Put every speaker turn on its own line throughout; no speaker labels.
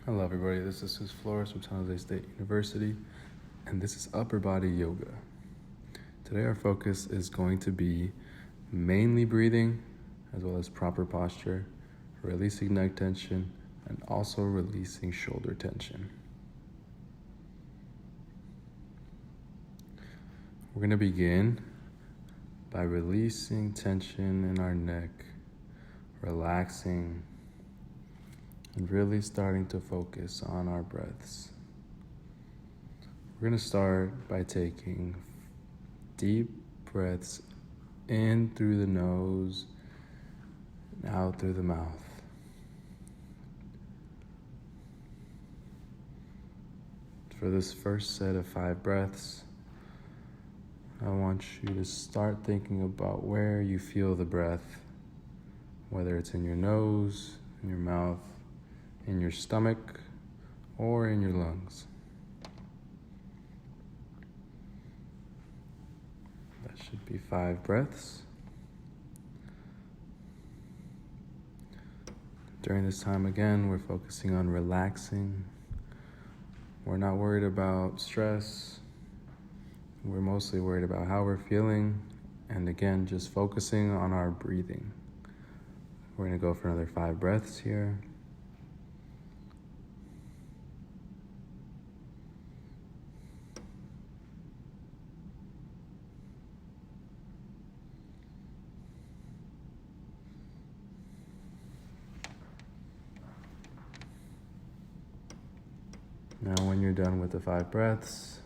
Hello everybody, this is Jesus Flores from San Jose State University, and this is Upper Body Yoga. Today our focus is going to be mainly breathing, as well as proper posture, releasing neck tension, and also releasing shoulder tension. We're going to begin by releasing tension in our neck, relaxing, and really starting to focus on our breaths. We're going to start by taking deep breaths in through the nose and out through the mouth. For this first set of 5 breaths, I want you to start thinking about where you feel the breath, whether it's in your nose, in your mouth, in your stomach, or in your lungs. That should be 5 breaths. During this time, again, we're focusing on relaxing. We're not worried about stress. We're mostly worried about how we're feeling. And again, just focusing on our breathing. We're going to go for another 5 breaths here. Now when you're done with the 5 breaths,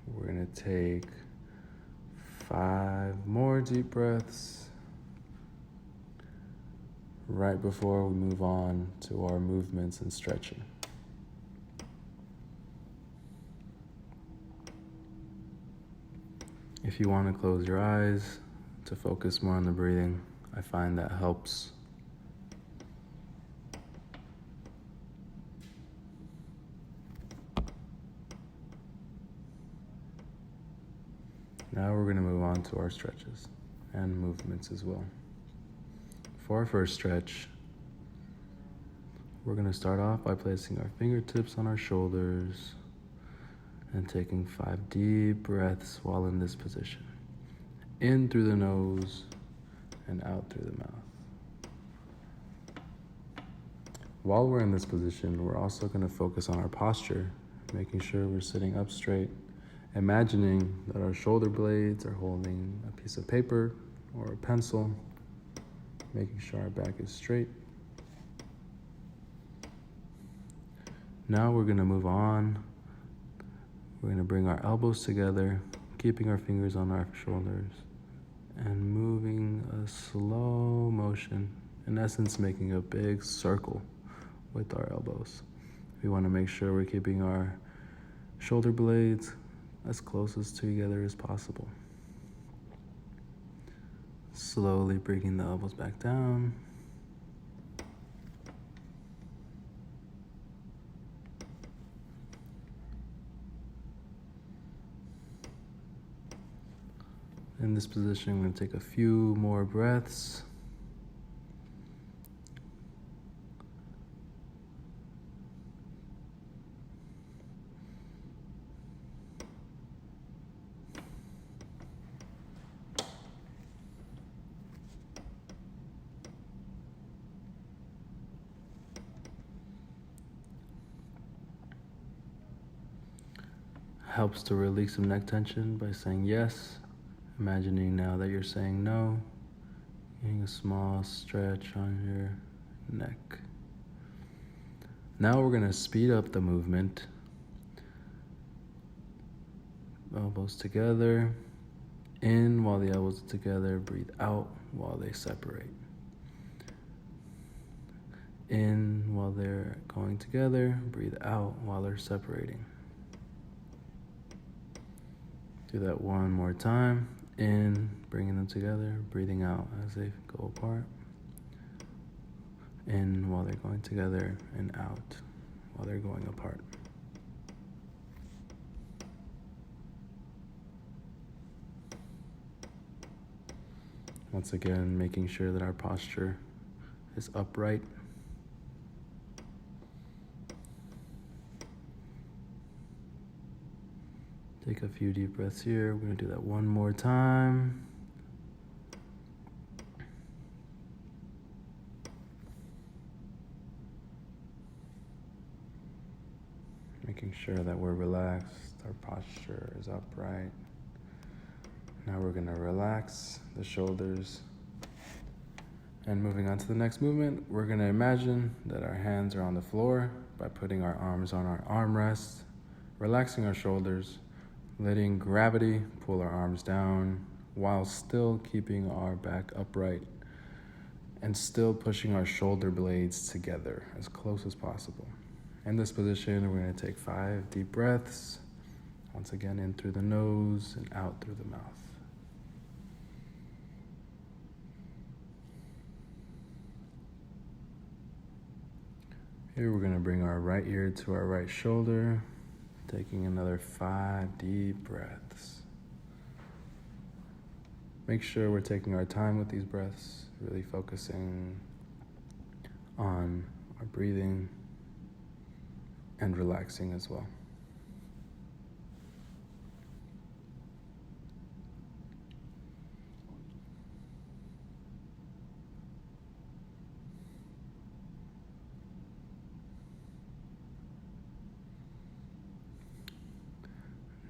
we're going to take 5 more deep breaths right before we move on to our movements and stretching. If you want to close your eyes to focus more on the breathing, I find that helps. Now we're going to move on to our stretches and movements as well. For our first stretch, we're going to start off by placing our fingertips on our shoulders and taking 5 deep breaths while in this position. In through the nose and out through the mouth. While we're in this position, we're also going to focus on our posture, making sure we're sitting up straight, imagining that our shoulder blades are holding a piece of paper or a pencil, making sure our back is straight. Now we're going to move on. We're going to bring our elbows together, keeping our fingers on our shoulders, and moving a slow motion, in essence making a big circle with our elbows. We want to make sure we're keeping our shoulder blades as close as together as possible. Slowly bringing the elbows back down. In this position, I'm going to take a few more breaths. Helps to release some neck tension by saying yes. Imagining now that you're saying no, getting a small stretch on your neck. Now we're going to speed up the movement. Elbows together, in while the elbows are together, breathe out while they separate. In while they're going together, breathe out while they're separating. Do that one more time. In, bringing them together, breathing out as they go apart. In while they're going together, and out while they're going apart. Once again, making sure that our posture is upright. Take a few deep breaths here. We're gonna do that one more time. Making sure that we're relaxed, our posture is upright. Now we're gonna relax the shoulders. And moving on to the next movement, we're gonna imagine that our hands are on the floor by putting our arms on our armrests, relaxing our shoulders, letting gravity pull our arms down while still keeping our back upright and still pushing our shoulder blades together as close as possible. In this position, we're gonna take 5 deep breaths. Once again, in through the nose and out through the mouth. Here we're gonna bring our right ear to our right shoulder, taking another 5 deep breaths. Make sure we're taking our time with these breaths, really focusing on our breathing and relaxing as well.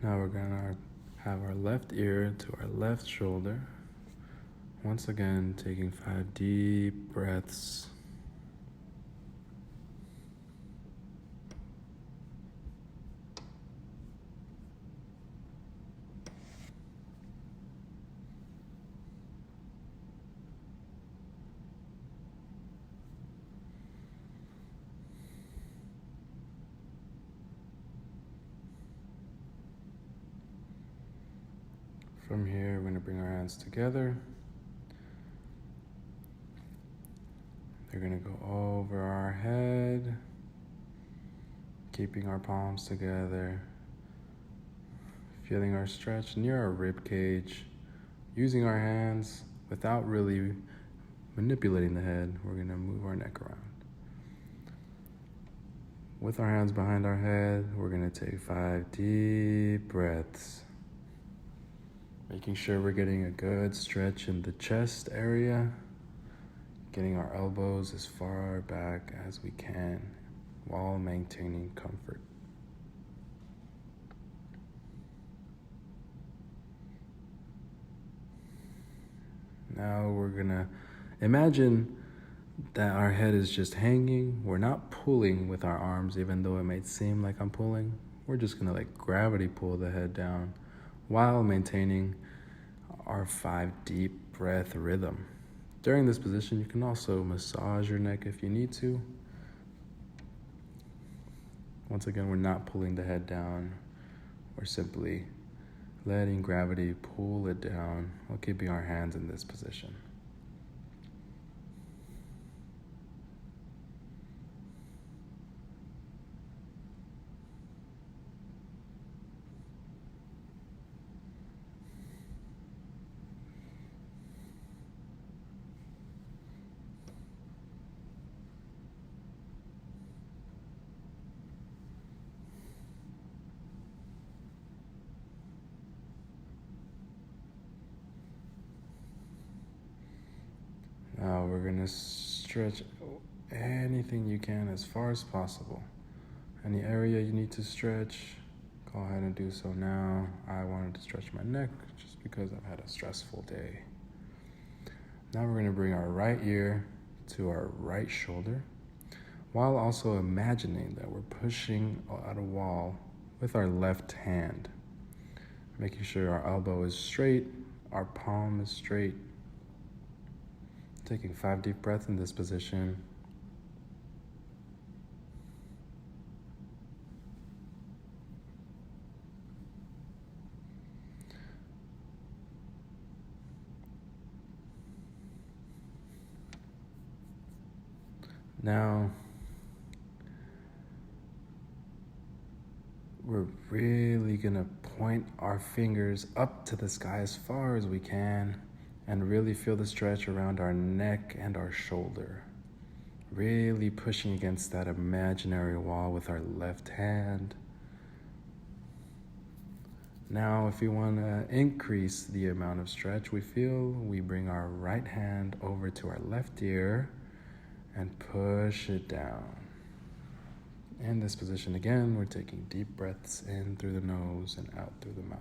Now we're gonna have our left ear to our left shoulder. Once again, taking 5 deep breaths. From here, we're going to bring our hands together. They're going to go over our head, keeping our palms together, feeling our stretch near our rib cage, using our hands without really manipulating the head. We're going to move our neck around. With our hands behind our head, we're going to take 5 deep breaths. Making sure we're getting a good stretch in the chest area, getting our elbows as far back as we can while maintaining comfort. Now we're gonna imagine that our head is just hanging. We're not pulling with our arms, even though it might seem like I'm pulling. We're just gonna let gravity pull the head down while maintaining our 5 deep breath rhythm. During this position, you can also massage your neck if you need to. Once again, we're not pulling the head down. We're simply letting gravity pull it down while keeping our hands in this position. Now we're gonna stretch anything you can as far as possible. Any area you need to stretch, go ahead and do so now. I wanted to stretch my neck just because I've had a stressful day. Now we're gonna bring our right ear to our right shoulder, while also imagining that we're pushing at a wall with our left hand, making sure our elbow is straight, our palm is straight. Taking 5 deep breaths in this position. Now, we're really gonna point our fingers up to the sky as far as we can and really feel the stretch around our neck and our shoulder. Really pushing against that imaginary wall with our left hand. Now, if we want to increase the amount of stretch we feel, we bring our right hand over to our left ear and push it down. In this position again, we're taking deep breaths in through the nose and out through the mouth.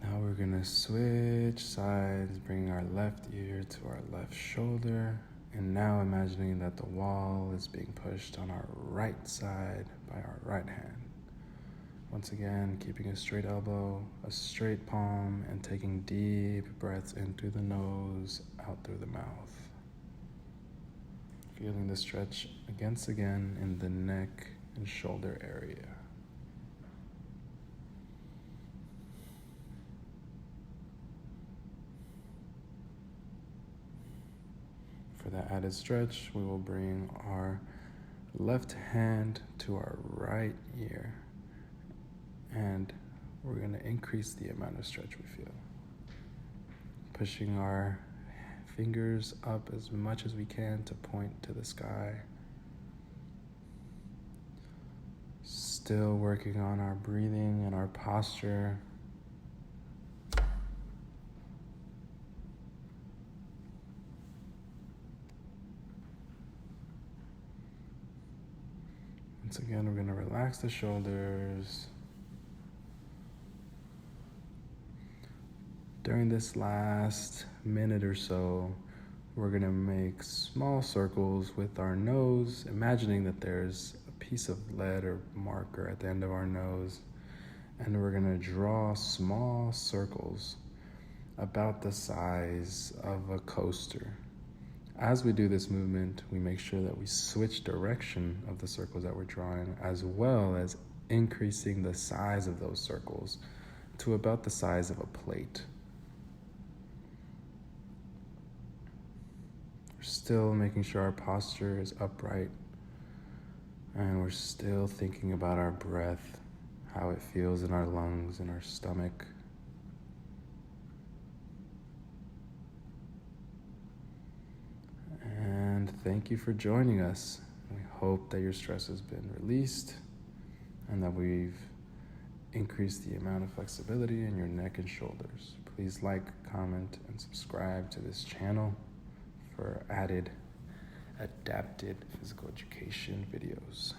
Now we're gonna switch sides, bring our left ear to our left shoulder, and now imagining that the wall is being pushed on our right side by our right hand. Once again, keeping a straight elbow, a straight palm, and taking deep breaths in through the nose, out through the mouth. Feeling the stretch again in the neck and shoulder area. For that added stretch, we will bring our left hand to our right ear, and we're going to increase the amount of stretch we feel. Pushing our fingers up as much as we can to point to the sky. Still working on our breathing and our posture. Once again, we're going to relax the shoulders. During this last minute or so, we're going to make small circles with our nose, imagining that there's a piece of lead or marker at the end of our nose, and we're going to draw small circles about the size of a coaster. As we do this movement, we make sure that we switch direction of the circles that we're drawing, as well as increasing the size of those circles to about the size of a plate. We're still making sure our posture is upright, and we're still thinking about our breath, how it feels in our lungs and our stomach. And thank you for joining us. We hope that your stress has been released and that we've increased the amount of flexibility in your neck and shoulders. Please like, comment, and subscribe to this channel for added adapted physical education videos.